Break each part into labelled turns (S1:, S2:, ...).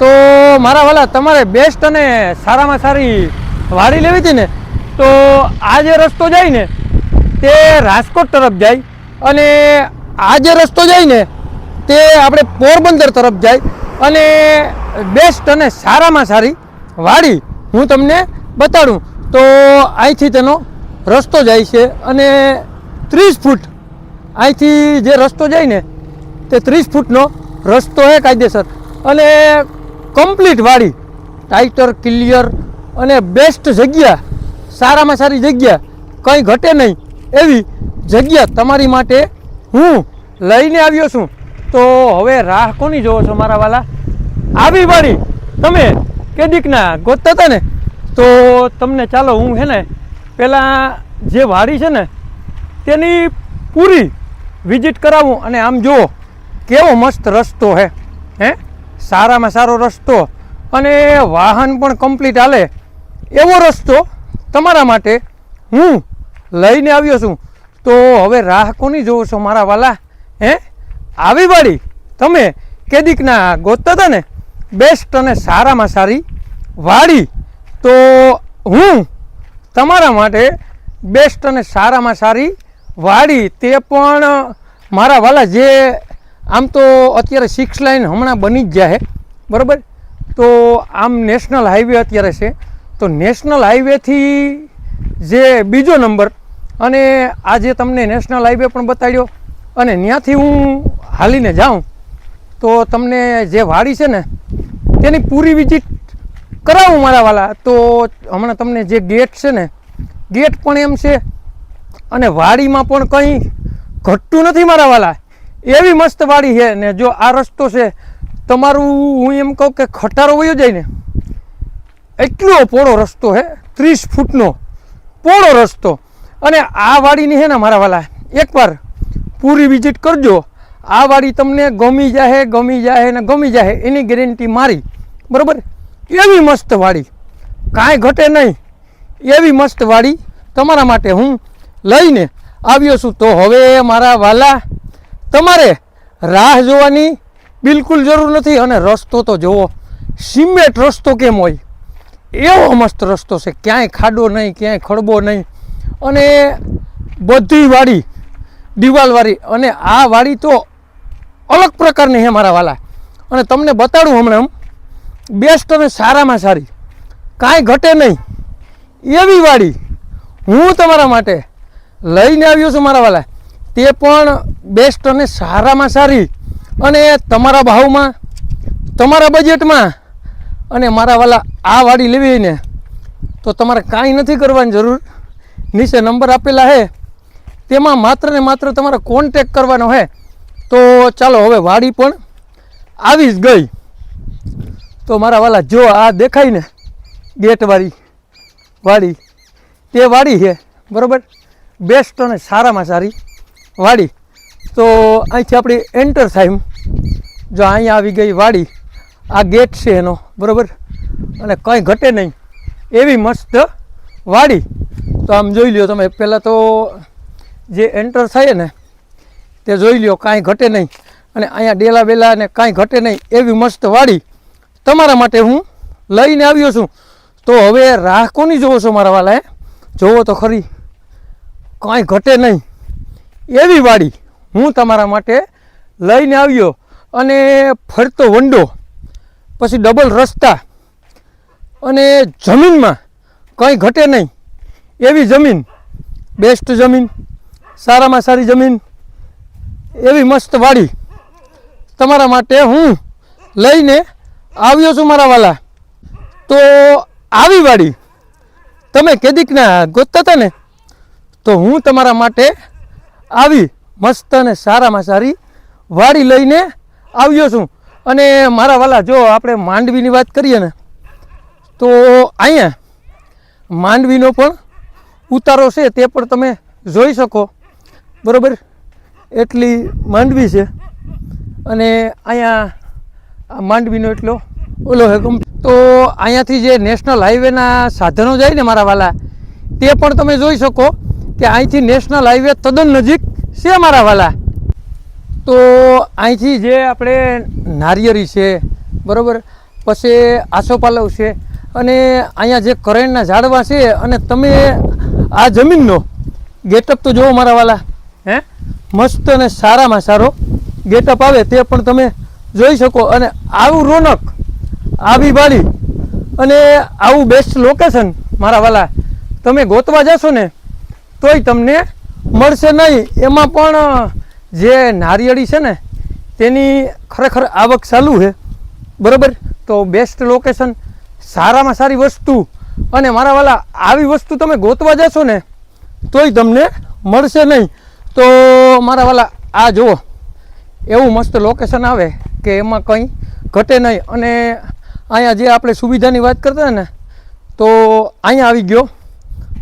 S1: તો મારા વાલા તમારે બેસ્ટ અને સારામાં સારી વાડી લેવી હતી ને, તો આ જે રસ્તો જાય ને તે રાજકોટ તરફ જાય, અને આ જે રસ્તો જાય ને તે આપણે પોરબંદર તરફ જાય, અને બેસ્ટ અને સારામાં સારી વાડી હું તમને બતાડું. તો અહીંથી તેનો રસ્તો જાય છે, અને 30 ફૂટ અહીંથી જે રસ્તો જાય ને તે 30 ફૂટનો રસ્તો છે કાયદેસર, અને કમ્પ્લીટ વાડી ટાઇટર ક્લિયર અને બેસ્ટ જગ્યા, સારામાં સારી જગ્યા, કંઈ ઘટે નહીં એવી જગ્યા તમારી માટે હું લઈને આવ્યો છું. તો હવે રાહ કોની જોવો છો મારા વાલા? આવી વાડી તમે કેદીકના ગોતતા હતા ને, તો તમને ચાલો હું છે ને પહેલાં જે વાડી છે ને તેની પૂરી વિઝિટ કરાવું. અને આમ જુઓ કેવો મસ્ત રસ્તો છે, સારામાં સારો રસ્તો, અને વાહન પણ કમ્પ્લીટ હાલે એવો રસ્તો તમારા માટે હું લઈને આવ્યો છું. તો હવે રાહ કોની જોવો છો મારા વાલા? આવી વાડી તમે કેદીકના ગોતતા હતા ને, બેસ્ટ અને સારામાં સારી વાડી, તો હું તમારા માટે બેસ્ટ અને સારામાં સારી વાડી, તે પણ મારા વાલા જે આમ તો અત્યારે 6 લાઇન હમણાં બની જ જાય બરાબર. તો આમ નેશનલ હાઈવે અત્યારે છે, તો નેશનલ હાઈવેથી જે બીજો નંબર, અને આ જે તમને નેશનલ હાઈવે પણ બતાડ્યો, અને ત્યાંથી હું હાલીને જાઉં તો તમને જે વાડી છે ને તેની પૂરી વિઝિટ કરાવું મારા વાલા. તો હમણાં તમને જે ગેટ છે ને, ગેટ પણ એમ છે, અને વાડીમાં પણ કંઈ ઘટતું નથી મારા વાલા, એવી મસ્ત વાડી છે. ને જો આ રસ્તો છે તમારું, હું એમ કહું કે ખટારો વયો જાય ને એટલો પહોળો રસ્તો છે, 30 ફૂટનો પહોળો રસ્તો. અને આ વાડીની છે ને મારા વાલા એકવાર પૂરી વિઝિટ કરજો. આ વાડી તમને ગમી જાય ને ગમી જાય એની ગેરંટી મારી બરાબર. એવી મસ્ત વાડી, કાંઈ ઘટે નહીં એવી મસ્ત વાડી તમારા માટે હું લઈને આવ્યો છું. તો હવે મારા વાલા તમારે રાહ જોવાની બિલકુલ જરૂર નથી, અને રસ્તો તો જુઓ, સિમેન્ટ રસ્તો કેમ હોય એવો મસ્ત રસ્તો છે, ક્યાંય ખાડો નહીં, ક્યાંય ખડબો નહીં, અને બધી વાડી દિવાલવાળી. અને આ વાડી તો અલગ પ્રકારની છે મારા વાલા, અને તમને બતાડું હમણાં બેસ્ટ અને સારામાં સારી, કાંઈ ઘટે નહીં એવી વાડી હું તમારા માટે લઈને આવ્યો છું મારા વાલા. તે પણ બેસ્ટ અને સારામાં સારી, અને તમારા ભાવમાં, તમારા બજેટમાં. અને મારા વાલા આ વાડી લેવી ને તો તમારે કાંઈ નથી કરવાની જરૂર, નીચે નંબર આપેલા છે તેમાં માત્ર ને માત્ર તમારે કોન્ટેક કરવાનો છે. તો ચાલો હવે વાડી પણ આવી જ ગઈ. તો મારા વાલા જો આ દેખાય ને ગેટવાળી વાડી, તે વાડી છે બરાબર, બેસ્ટ અને સારામાં સારી વાડી. તો અહીંથી આપણી એન્ટર થાય, જો અહીંયા આવી ગઈ વાડી, આ ગેટ છે એનો બરાબર, અને કંઈ ઘટે નહીં એવી મસ્ત વાડી. તો આમ જોઈ લ્યો તમે, પહેલાં તો જે એન્ટર થાય ને તે જોઈ લ્યો, કાંઈ ઘટે નહીં, અને અહીંયા ડેલા બેલા ને કાંઈ ઘટે નહીં એવી મસ્ત વાડી તમારા માટે હું લઈને આવ્યો છું. તો હવે રાહ કોની જોવો છો મારા વાલા? જોવો તો ખરી, કાંઈ ઘટે નહીં એવી વાડી હું તમારા માટે લઈને આવ્યો. અને ફરતો વંડો, પછી ડબલ રસ્તા, અને જમીનમાં કંઈ ઘટે નહીં એવી જમીન, બેસ્ટ જમીન, સારામાં સારી જમીન, એવી મસ્ત વાડી તમારા માટે હું લઈને આવ્યો છું મારા વાલા. તો આવી વાડી તમે કેદીકના ગોતતા હતા ને, તો હું તમારા માટે આવી મસ્ત અને સારામાં સારી વાડી લઈને આવ્યો છું. અને મારા વાલા જો આપણે માંડવીની વાત કરીએ ને, તો અહીંયા માંડવીનો પણ ઉતારો છે, તે પણ તમે જોઈ શકો બરાબર. એટલી માંડવી છે, અને અહીંયા માંડવીનો એટલો ઓલો છે. તો અહીંયાથી જે નેશનલ હાઈવેના સાધનો જાય ને મારા વાલા, તે પણ તમે જોઈ શકો કે અહીંથી નેશનલ હાઈવે તદ્દન નજીક છે મારા વાલા. તો અહીંથી જે આપણે નારિયેરી છે બરાબર, પછી આસોપાલવ છે અને અહીંયા જે કરેણના ઝાડવા છે અને તમે આ જમીનનો ગેટઅપ તો જુઓ મારા વાલા, હે મસ્ત અને સારામાં સારો ગેટઅપ આવે તે પણ તમે જોઈ શકો. અને આવું રોનક, આવી વાડી અને આવું બેસ્ટ લોકેશન મારા વાલા તમે ગોતવા જશો ને તોય તમને મળશે નહીં. એમાં પણ જે નારિયેળી છે ને તેની ખરેખર આવક ચાલુ છે, બરાબર. તો બેસ્ટ લોકેશન, સારામાં સારી વસ્તુ, અને મારા વાલા આવી વસ્તુ તમે ગોતવા જશો ને તોય તમને મળશે નહીં. તો મારા વાલા આ જુઓ, એવું મસ્ત લોકેશન આવે કે એમાં કંઈ ઘટે નહીં. અને અહીંયા જે આપણે સુવિધાની વાત કરતા ને તો અહીંયા આવી ગયો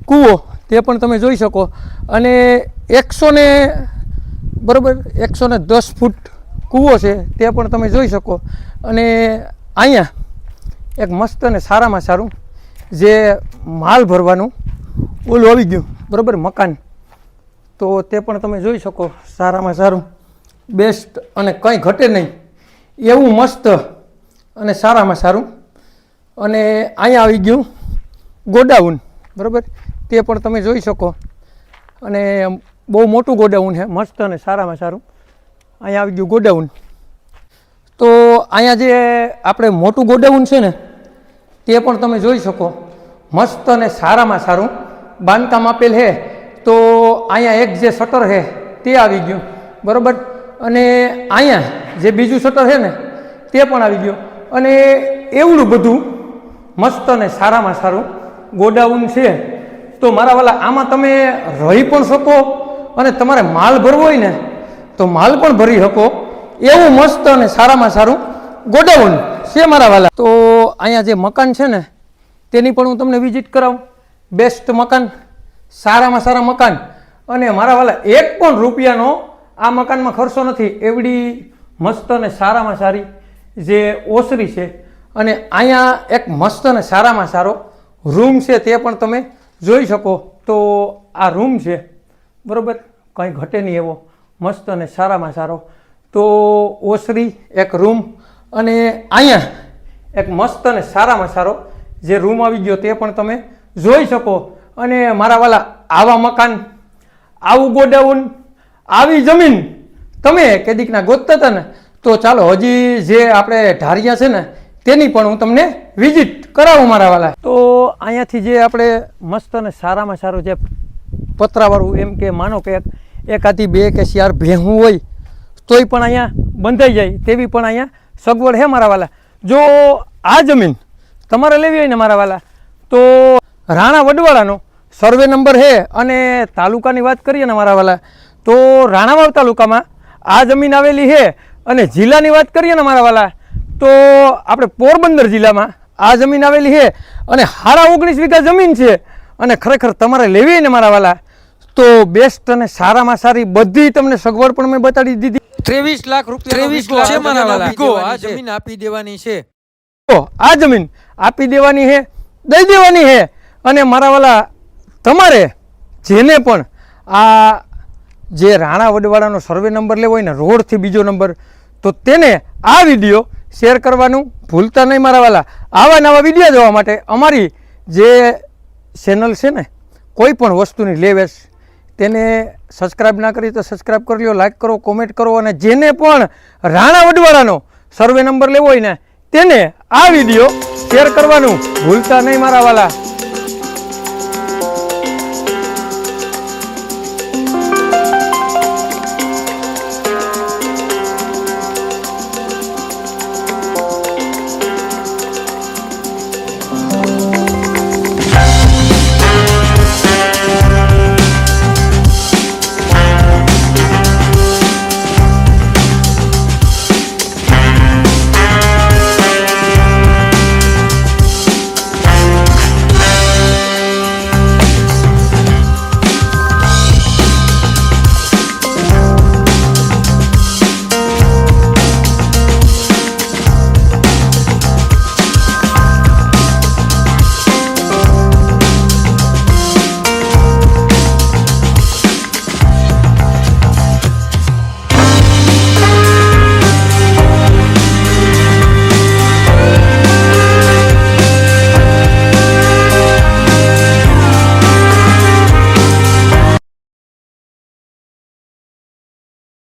S1: કૂવો, તે પણ તમે જોઈ શકો. અને 110 ફૂટ કૂવો છે તે પણ તમે જોઈ શકો. અને અહીંયા એક મસ્ત અને સારામાં સારું જે માલ ભરવાનું ઓલું આવી ગયું, બરાબર, મકાન. તો તે પણ તમે જોઈ શકો, સારામાં સારું બેસ્ટ અને કંઈ ઘટે નહીં એવું મસ્ત અને સારામાં સારું. અને અહીંયા આવી ગયું ગોડાઉન, બરાબર, તે પણ તમે જોઈ શકો. અને બહુ મોટું ગોડાઉન છે, મસ્ત અને સારામાં સારું. અહીંયા આવી ગયું ગોડાઉન. તો અહીંયા જે આપણે મોટું ગોડાઉન છે ને તે પણ તમે જોઈ શકો, મસ્ત અને સારામાં સારું બાંધકામ આપેલ છે. તો અહીંયા એક જે શટર છે તે આવી ગયું, બરાબર. અને અહીંયા જે બીજું શટર છે ને તે પણ આવી ગયું. અને એવડું બધું મસ્ત અને સારામાં સારું ગોડાઉન છે. તો મારા વાલા આમાં તમે રહી પણ શકો અને તમારે માલ ભરવો હોય ને તો માલ પણ ભરી શકો, એવું મસ્ત અને સારામાં સારું ગોડાઉન છે મારા વાલા. તો અહીંયા જે મકાન છે ને તેની પણ હું તમને વિઝિટ કરાવું. બેસ્ટ મકાન, સારામાં સારા મકાન. અને મારા વાલા એક પણ રૂપિયાનો આ મકાનમાં ખર્ચો નથી, એવડી મસ્ત અને સારામાં સારી જે ઓસરી છે. અને અહીંયા એક મસ્ત અને સારામાં સારો રૂમ છે તે પણ તમે જોઈ શકો. તો આ રૂમ છે, બરાબર, કંઈ ઘટે નહીં એવો મસ્ત અને સારામાં સારો. તો ઓસરી એક રૂમ, અને અહીંયા એક મસ્ત અને સારામાં સારો જે રૂમ આવી ગયો તે પણ તમે જોઈ શકો. અને મારા વાલા આવા મકાન, આવું ગોડાઉન, આવી જમીન તમે કેદીકના ગોતતા હતા ને તો ચાલો હજી જે આપણે ઢારિયા છે ને તેની પણ હું તમને વિઝિટ કરાવું મારા વાલા. તો અહીંયાથી જે આપણે મસ્ત અને સારામાં સારું જે પતરાવાળું, એમ કે માનો કે એકાદી 2 કે 4 ભેહું હોય તોય પણ અહીંયા બંધાઈ જાય તેવી પણ અહીંયા સગવડ છે મારા વાલા. જો આ જમીન તમારે લેવી હોય ને મારા વાલા તો રાણા વડવાળાનો સર્વે નંબર છે. અને તાલુકાની વાત કરીએ ને મારા વાલા તો રાણાવાવ તાલુકામાં આ જમીન આવેલી છે. અને જિલ્લાની વાત કરીએ ને મારા વાલા તો આપણે પોરબંદર જિલ્લામાં આ જમીન આવેલી છે. અને 19.5 વીઘા જમીન છે. અને ખરેખર તમારે લેવી હોય ને મારા વાલા તો બેસ્ટ અને સારામાં સારી બધી તમને સગવડ પણ મેં બતાડી દીધી.
S2: 23 લાખ રૂપિયા આ જમીન આપી દેવાની છે.
S1: આ જમીન આપી દેવાની છે, દઈ દેવાની છે. અને મારા વાલા તમારે જેને પણ આ જે રાણા વડવાળાનો સર્વે નંબર લેવો હોય ને રોડથી બીજો નંબર, તો તેને આ વિડીયો શેર કરવાનું ભૂલતા નહીં મારા વાલા. આવા નવા વિડીયો જોવા માટે અમારી જે ચેનલ છે ને કોઈ પણ વસ્તુની લે વેચ તેને સબસ્ક્રાઈબ ના કરી તો સબસ્ક્રાઈબ કરી લો, લાઈક કરો, કોમેન્ટ કરો. અને જેને પણ રાણા વડવાળાનો સર્વે નંબર લેવો હોય ને તેને આ વિડીયો શેર કરવાનું ભૂલતા નહીં મારા વાલા.